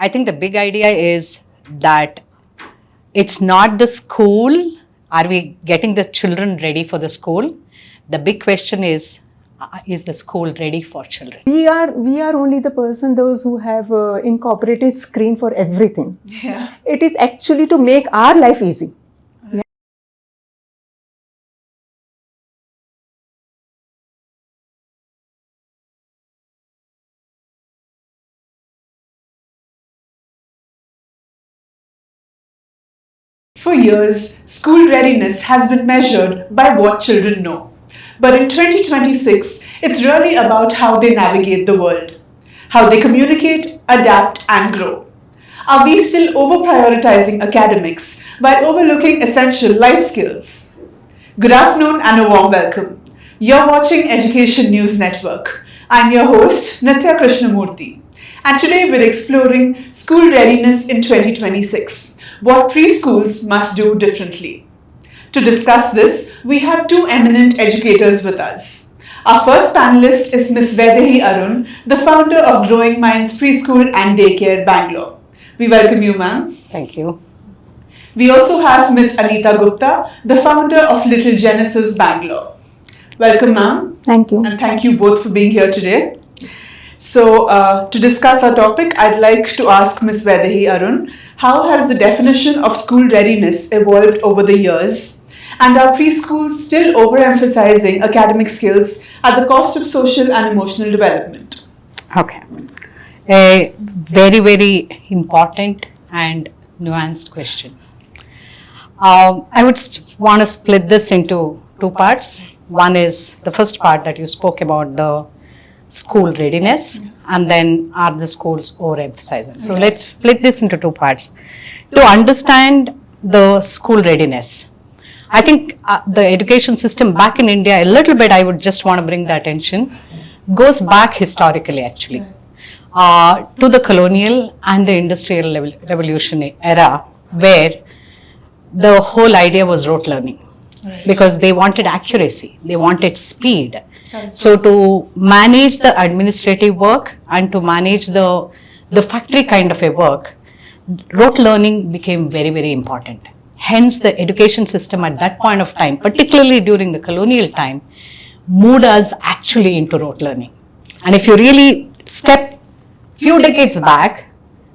I think the big idea is that it's not the school. Are we getting the children ready for the school? The big question is the school ready for children? We are only the person, those who have incorporated screen for everything. Yeah. It is actually to make our life easy. For years, school readiness has been measured by what children know. But in 2026, it's really about how they navigate the world, how they communicate, adapt, and grow. Are we still over-prioritizing academics while overlooking essential life skills? Good afternoon and a warm welcome. You're watching Education News Network. I'm your host, Nitya Krishnamurthy. And today we're exploring school readiness in 2026, what preschools must do differently. To discuss this, we have two eminent educators with us. Our first panelist is Ms. Vaidehi Arun, the founder of Growing Minds Preschool and Daycare, Bangalore. We welcome you, ma'am. Thank you. We also have Ms. Anita Gupta, the founder of Little Genesis, Bangalore. Welcome, ma'am. Thank you. And thank you both for being here today. So, to discuss our topic, I'd like to ask Ms. Vaidehi Arun, how has the definition of school readiness evolved over the years? And are preschools still overemphasizing academic skills at the cost of social and emotional development? Okay. A very, very important and nuanced question. I would want to split this into two parts. One is the first part that you spoke about, the school readiness, and then are the schools overemphasizing. So let's split this into two parts. To understand the school readiness, I think the education system back in India, a little bit, I would just want to bring the attention, goes back historically actually to the colonial and the industrial revolution era, where the whole idea was rote learning. Right. Because they wanted accuracy, they wanted speed. So to manage the administrative work and to manage the factory kind of a work, rote learning became very, very important. Hence the education system at that point of time, particularly during the colonial time, moved us actually into rote learning. And if you really step few decades back,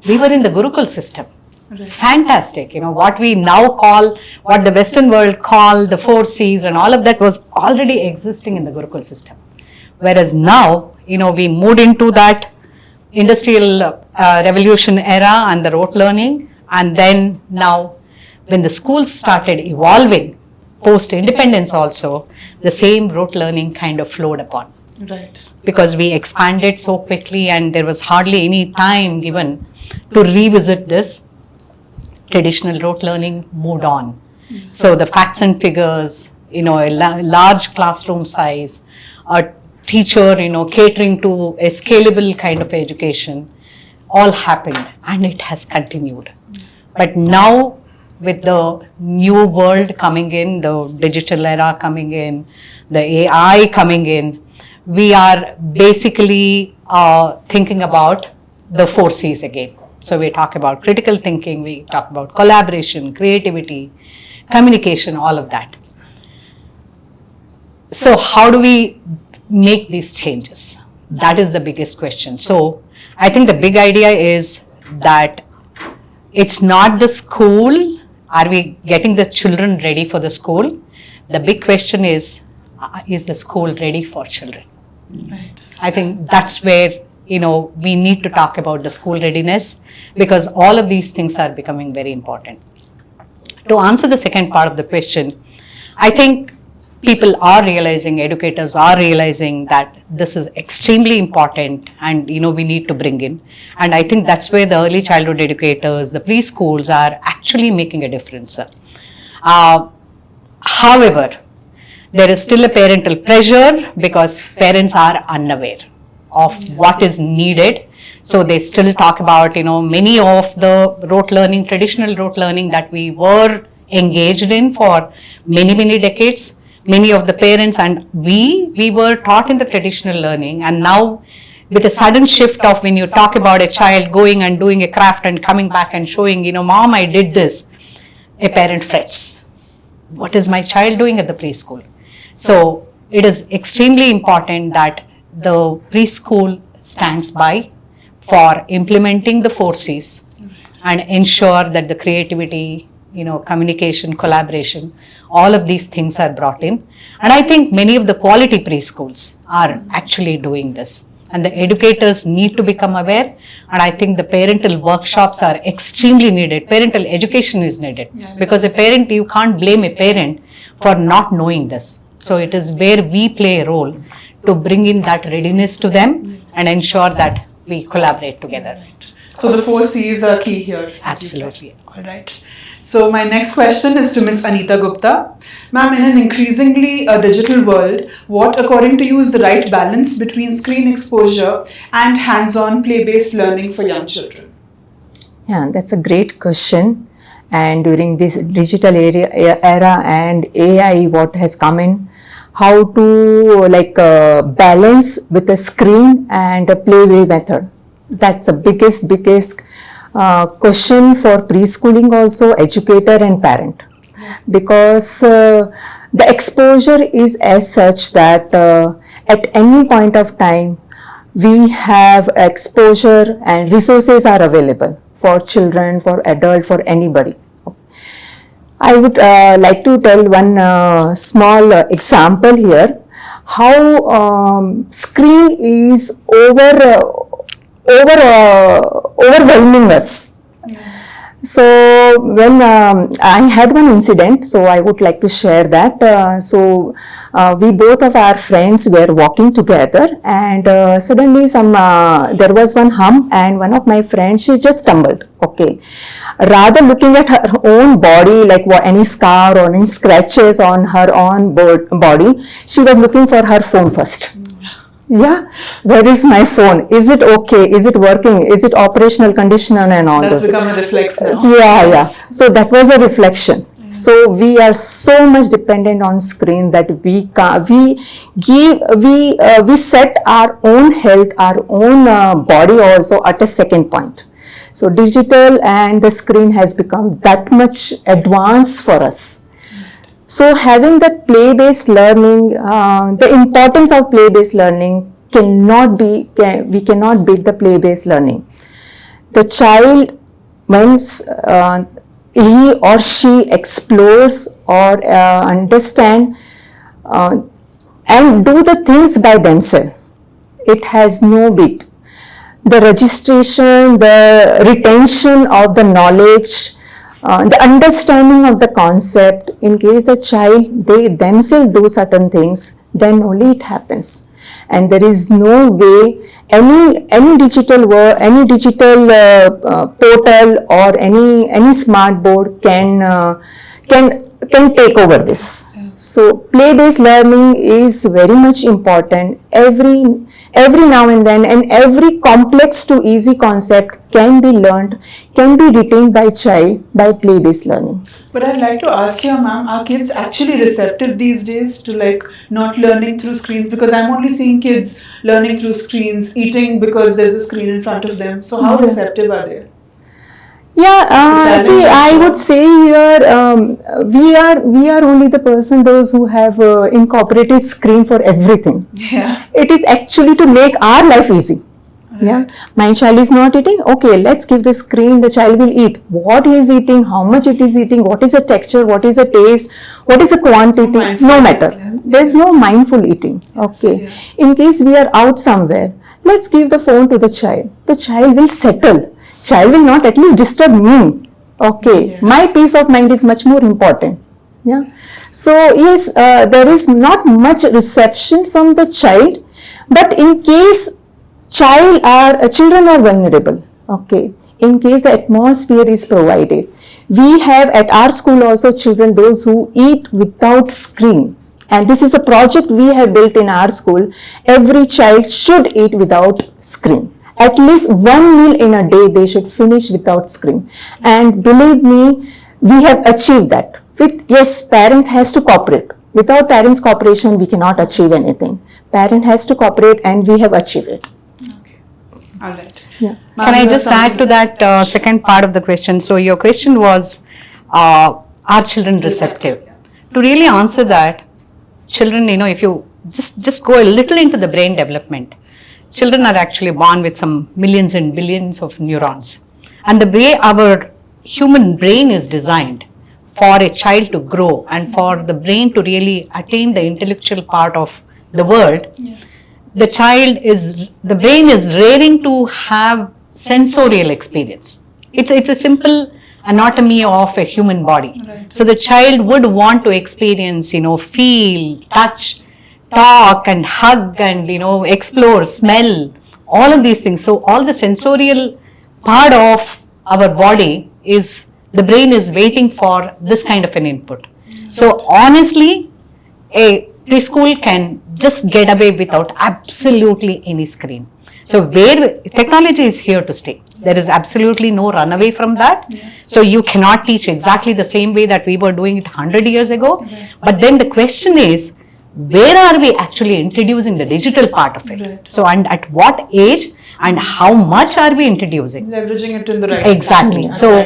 we were in the Gurukul system. Right. Fantastic, what we now call, what the Western world call the 4 C's and all of that was already existing in the Gurukul system. Whereas now, we moved into that industrial revolution era and the rote learning, and then now when the schools started evolving, post-independence also, the same rote learning kind of flowed upon. Right. Because we expanded so quickly and there was hardly any time given to revisit this. Traditional rote learning moved on. So the facts and figures, a large classroom size, a teacher, catering to a scalable kind of education, all happened and it has continued. But now with the new world coming in, the digital era coming in, the AI coming in, we are basically thinking about the 4 C's again. So we talk about critical thinking, we talk about collaboration, creativity, communication, all of that. So how do we make these changes? That is the biggest question. So I think the big idea is that it's not the school. Are we getting the children ready for the school? The big question is the school ready for children? Right. I think that's where we need to talk about the school readiness, because all of these things are becoming very important. To answer the second part of the question, I think people are realizing, educators are realizing that this is extremely important and we need to bring in. And I think that's where the early childhood educators, the preschools are actually making a difference. However, there is still a parental pressure because parents are unaware of what is needed. So they still talk about, many of the rote learning, traditional rote learning that we were engaged in for many, many decades. Many of the parents and we were taught in the traditional learning, and now with a sudden shift of when you talk about a child going and doing a craft and coming back and showing, mom, I did this, a parent frets. What is my child doing at the preschool? So it is extremely important that the preschool stands by for implementing the 4Cs and ensure that the creativity, communication, collaboration, all of these things are brought in. And I think many of the quality preschools are actually doing this. And the educators need to become aware. And I think the parental workshops are extremely needed. Parental education is needed. Because a parent, you can't blame a parent for not knowing this. So it is where we play a role to bring in that readiness to them and ensure that we collaborate together. So the 4Cs are key here. Absolutely. All right. So my next question is to Miss Anita Gupta. Ma'am, in an increasingly digital world, what according to you is the right balance between screen exposure and hands-on play-based learning for young children? Yeah, that's a great question. And during this digital era and AI, what has come in, how to balance with a screen and a play-way method. That's the biggest question for preschooling also, educator and parent. Because the exposure is as such that at any point of time, we have exposure and resources are available for children, for adult, for anybody. I would like to tell one small example here, how screen is overwhelming us. So when I had one incident, so I would like to share that. We both of our friends were walking together, and suddenly there was one hump, and one of my friends, she just stumbled. Okay, rather looking at her own body, like any scar or any scratches on her own body, she was looking for her phone first. Yeah, where is my phone? Is it okay? Is it working? Is it operational condition and all That's those? become a reflex now. Yeah. So that was a reflection. So we are so much dependent on screen that we set our own health, our own body also at a second point. So digital and the screen has become that much advanced for us. So having the play-based learning, the importance of play-based learning we cannot beat the play-based learning. The child, once he or she explores or understand and do the things by themselves, it has no beat. The registration, the retention of the knowledge, the understanding of the concept, in case the child, they themselves do certain things, then only it happens. And there is no way any digital portal or any smart board can take over this. So play-based learning is very much important. Every now and then, and every complex to easy concept can be learned, can be retained by child by play-based learning. But I'd like to ask you, ma'am, are kids actually receptive these days to not learning through screens? Because I'm only seeing kids learning through screens, eating because there's a screen in front of them. So how receptive are they? Yeah, see, I would say here, we are only the person, those who have incorporated screen for everything. Yeah. It is actually to make our life easy. Right. Yeah, my child is not eating. Okay, let's give the screen. The child will eat. What he is eating, how much it is eating, what is the texture, what is the taste, what is the quantity. No matter. Yeah. There is no mindful eating. Okay. Yes, yeah. In case we are out somewhere, let's give the phone to the child. The child will settle. Child will not at least disturb me. Okay. Yeah. My peace of mind is much more important. Yeah. So yes, there is not much reception from the child, but in case children are vulnerable. Okay. In case the atmosphere is provided, we have at our school also children, those who eat without screen. And this is a project we have built in our school. Every child should eat without screen. At least one meal in a day they should finish without screen. And believe me, we have achieved that. Yes, parent has to cooperate. Without parents' cooperation, we cannot achieve anything. Parent has to cooperate and we have achieved it. All right. Yeah. Can I just add to that second part of the question? So your question was, are children receptive? To really answer that, children, if you just go a little into the brain development, children are actually born with some millions and billions of neurons. And the way our human brain is designed for a child to grow and for the brain to really attain the intellectual part of the world, the brain is raring to have sensorial experience. It's a simple anatomy of a human body. Right. So the child would want to experience, feel, touch, talk and hug and, explore, smell, all of these things. So all the sensorial part of our body is, the brain is waiting for this kind of an input. So honestly, a preschool can just get away without absolutely any screen. So where technology is here to stay. There is absolutely no runaway from that. Yes. So you cannot teach exactly the same way that we were doing it 100 years ago. Right. But then the question is, where are we actually introducing the digital part of it? Right. So and at what age and how much are we introducing? Leveraging it in the right exactly. Time. So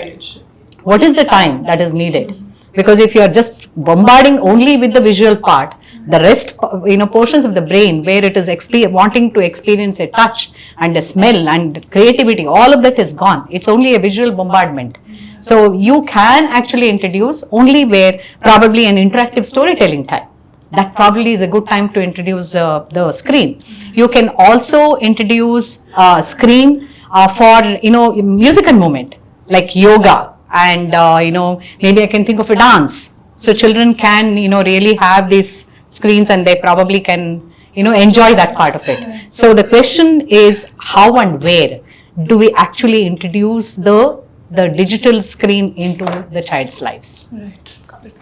what is the time that is needed? Because if you are just bombarding only with the visual part, the rest, portions of the brain where it is wanting to experience a touch and a smell and creativity, all of that is gone. It's only a visual bombardment. So you can actually introduce only where probably an interactive storytelling time. That probably is a good time to introduce the screen. You can also introduce screen for, music and movement like yoga and, maybe I can think of a dance. So children can, really have these screens and they probably can, enjoy that part of it. So the question is how and where do we actually introduce the digital screen into the child's lives? Right. Got it.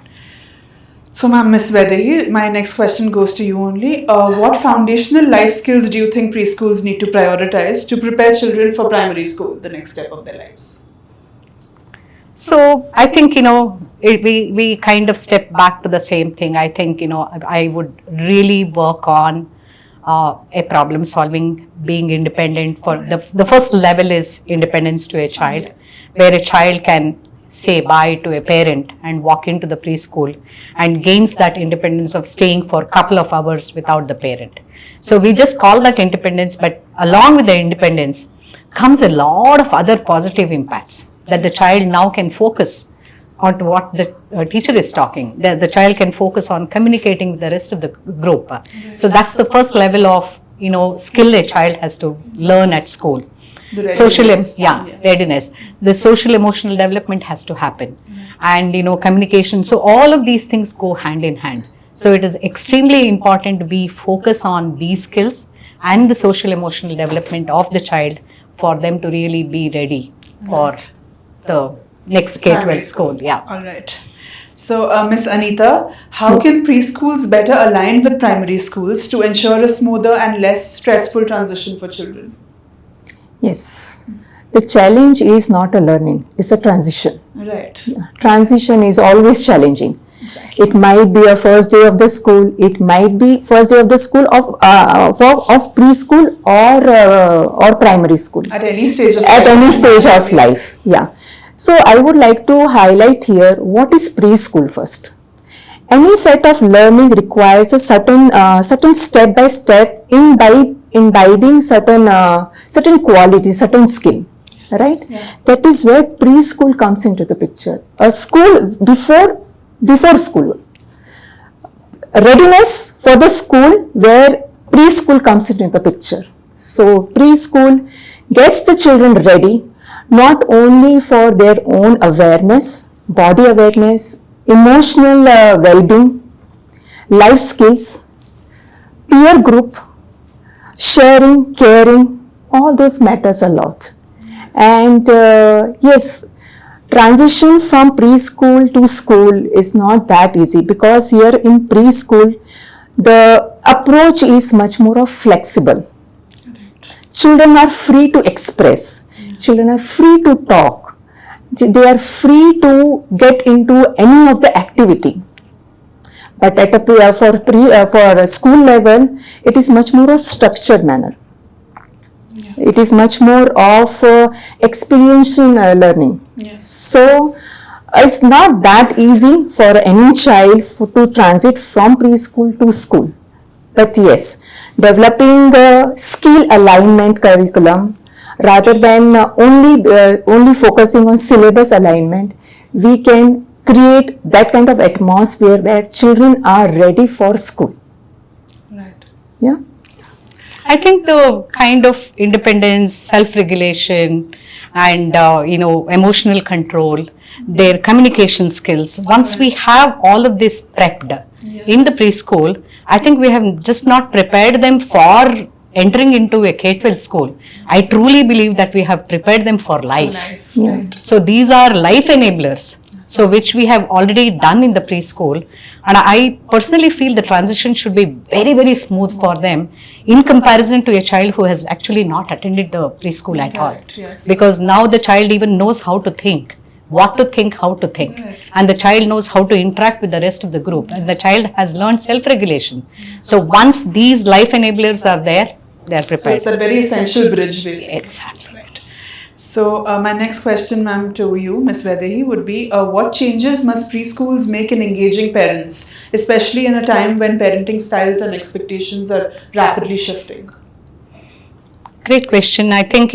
So ma'am, Miss Vaidehi, my next question goes to you only. What foundational life skills do you think preschools need to prioritize to prepare children for primary school, the next step of their lives? So I think, we kind of step back to the same thing. I think, I would really work on a problem solving, being independent. For the first level is independence to a child, yes. Where a child can say bye to a parent and walk into the preschool and gains that independence of staying for a couple of hours without the parent. So we just call that independence, but along with the independence comes a lot of other positive impacts. That the child now can focus on to what the teacher is talking. The child can focus on communicating with the rest of the group. So that's the first level of skill a child has to learn at school. Readiness. The social emotional development has to happen, and communication. So all of these things go hand in hand. So it is extremely important we focus on these skills and the social emotional development of the child for them to really be ready for the next K-12 school. Yeah. All right. So, Miss Anita, how can preschools better align with primary schools to ensure a smoother and less stressful transition for children? Yes. The challenge is not a learning, it's a transition. Right. Yeah. Transition is always challenging. Exactly. It might be a first day of the school, it might be first day of the school of preschool or primary school. At any stage of life. At any stage of life, yeah. So I would like to highlight here what is preschool first. Any set of learning requires a certain step by step imbibing certain quality, certain skill, right? Yeah. That is where preschool comes into the picture. A school before school. Readiness for the school where preschool comes into the picture. So preschool gets the children ready not only for their own awareness, body awareness, emotional well-being, life skills, peer group, sharing, caring, all those matters a lot. And yes, transition from preschool to school is not that easy because here in preschool, the approach is much more flexible. Children are free to express. Children are free to talk. They are free to get into any of the activity. But at for a school level, it is much more a structured manner. Yeah. It is much more of experiential learning. Yes. So it's not that easy for any child to transit from preschool to school. But yes, developing a skill alignment curriculum rather than only focusing on syllabus alignment, we can create that kind of atmosphere where children are ready for school. Right. Yeah. I think the kind of independence, self-regulation, and emotional control, their communication skills. Once we have all of this prepped in the preschool, I think we have just not prepared them for entering into a K-12 school. I truly believe that we have prepared them for life. Yeah. Right. So these are life enablers. So which we have already done in the preschool, and I personally feel the transition should be very, very smooth for them in comparison to a child who has actually not attended the preschool at all. Correct, yes. Because now the child even knows how to think, what to think, how to think, Right. and the child knows how to interact with the rest of the group, and the child has learned self-regulation. So once these life enablers are there, they are So prepared. it's a very essential bridge, basically. Exactly. Right. So my next question, ma'am, to you, Ms. Vaidehi, would be what changes must preschools make in engaging parents, especially in a time when parenting styles and expectations are rapidly shifting? Great question. I think,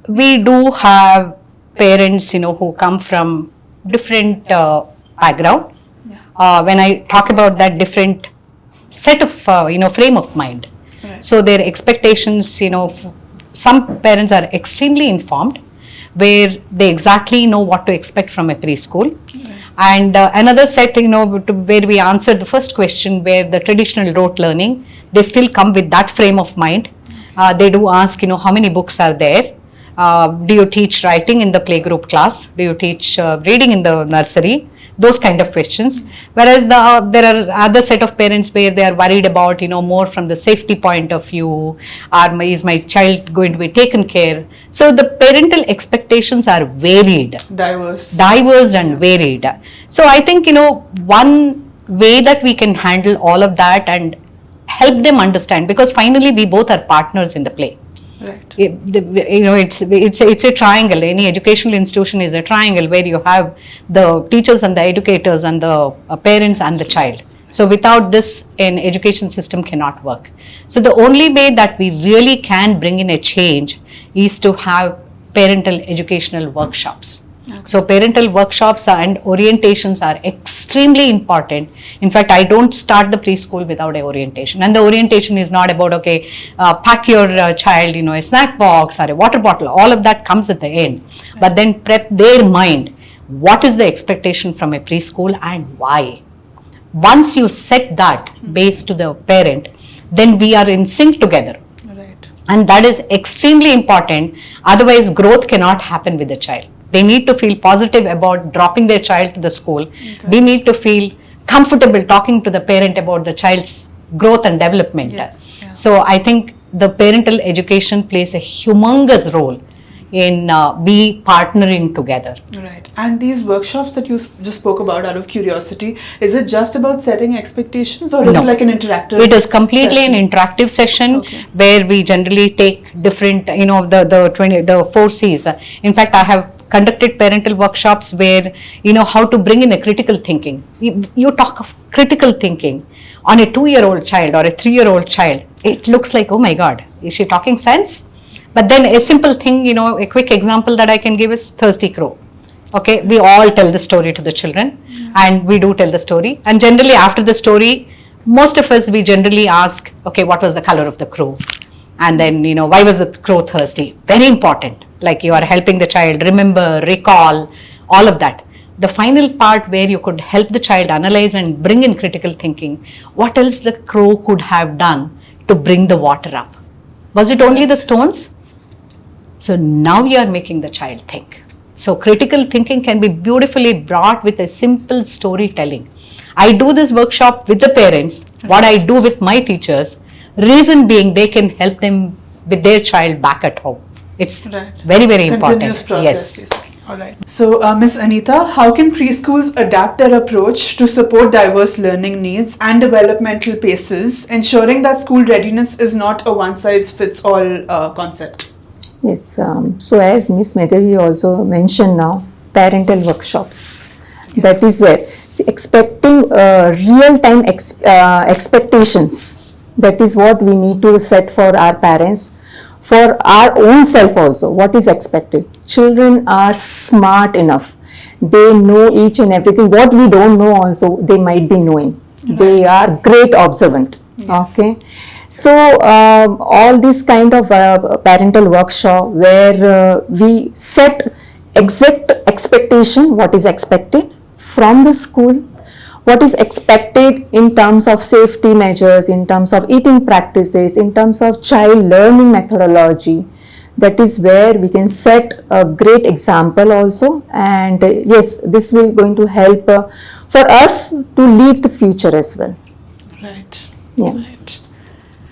we do have parents, who come from different background. Yeah. When I talk about that different set of, frame of mind. Right. So their expectations, some parents are extremely informed, where they exactly know what to expect from a preschool. And another set, where we answered the first question, where the traditional rote learning, they still come with that frame of mind. They do ask, how many books are there? Do you teach writing in the playgroup class? Do you teach reading in the nursery? Those kind of questions. Whereas there are other set of parents where they are worried about, more from the safety point of view, is my child going to be taken care? So the parental expectations are varied. Diverse And varied. So I think, one way that we can handle all of that and help them understand, because finally we both are partners in the play. Right. It's a triangle. Any educational institution is a triangle where you have the teachers and the educators and the parents and the child. So without this, an education system cannot work. So the only way that we really can bring in a change is to have parental educational workshops. So parental workshops and orientations are extremely important. In fact, I don't start the preschool without an orientation. And the orientation is not about, pack your child, a snack box or a water bottle. All of that comes at the end. But then prep their mind. What is the expectation from a preschool and why? Once you set that base to the parent, then we are in sync together. Right. And that is extremely important. Otherwise, growth cannot happen with the child. They need to feel positive about dropping their child to the school. Okay. We need to feel comfortable talking to the parent about the child's growth and development. Yes. Yeah. So I think the parental education plays a humongous role in be partnering together. Right. And these workshops that you just spoke about, out of curiosity, is it just about setting expectations, or is it like an interactive? It is completely session? An interactive session. Okay. Where we generally take different, the 4 C's. In fact, I have conducted parental workshops where, how to bring in a critical thinking. You talk of critical thinking on a 2-year-old child or a 3-year-old child. It looks like, oh my God, is she talking sense? But then a simple thing, a quick example that I can give is Thirsty Crow. Okay, we all tell the story to the children, and we do tell the story. And generally after the story, most of us, we generally ask, okay, what was the color of the crow? And then, why was the crow thirsty? Very important. Like you are helping the child remember, recall, all of that. The final part where you could help the child analyze and bring in critical thinking. What else the crow could have done to bring the water up? Was it only the stones? So now you are making the child think. So critical thinking can be beautifully brought with a simple storytelling. I do this workshop with the parents, what I do with my teachers, reason being they can help them with their child back at home. It's very, very important. Continuous process. Yes. All right. So, Ms. Anita, how can preschools adapt their approach to support diverse learning needs and developmental paces, ensuring that school readiness is not a one-size-fits-all concept? Yes, so as Miss Vaidehi also mentioned now, parental workshops. That is where, see, expecting real-time expectations. That is what we need to set for our parents, for our own self also. What is expected? Children are smart enough. They know each and everything. What we don't know also, they might be knowing. Right. They are great observant. Yes. Okay. So all this kind of parental workshop where we set exact expectation, what is expected from the school, what is expected in terms of safety measures, in terms of eating practices, in terms of child learning methodology. That is where we can set a great example also, and yes, this will going to help for us to lead the future as well. Right. Yeah. Right.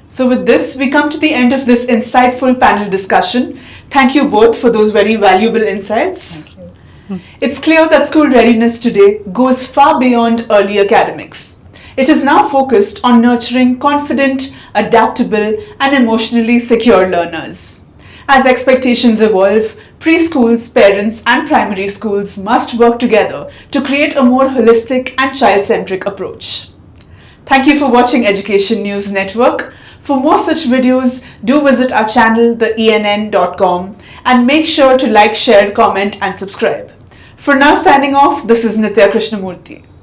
So with this, we come to the end of this insightful panel discussion. Thank you both for those very valuable insights. It's clear that school readiness today goes far beyond early academics. It is now focused on nurturing confident, adaptable, and emotionally secure learners. As expectations evolve, preschools, parents, and primary schools must work together to create a more holistic and child-centric approach. Thank you for watching Education News Network. For more such videos, do visit our channel, theENN.com, and make sure to like, share, comment, and subscribe. For now, signing off, this is Nitya Krishnamurthy.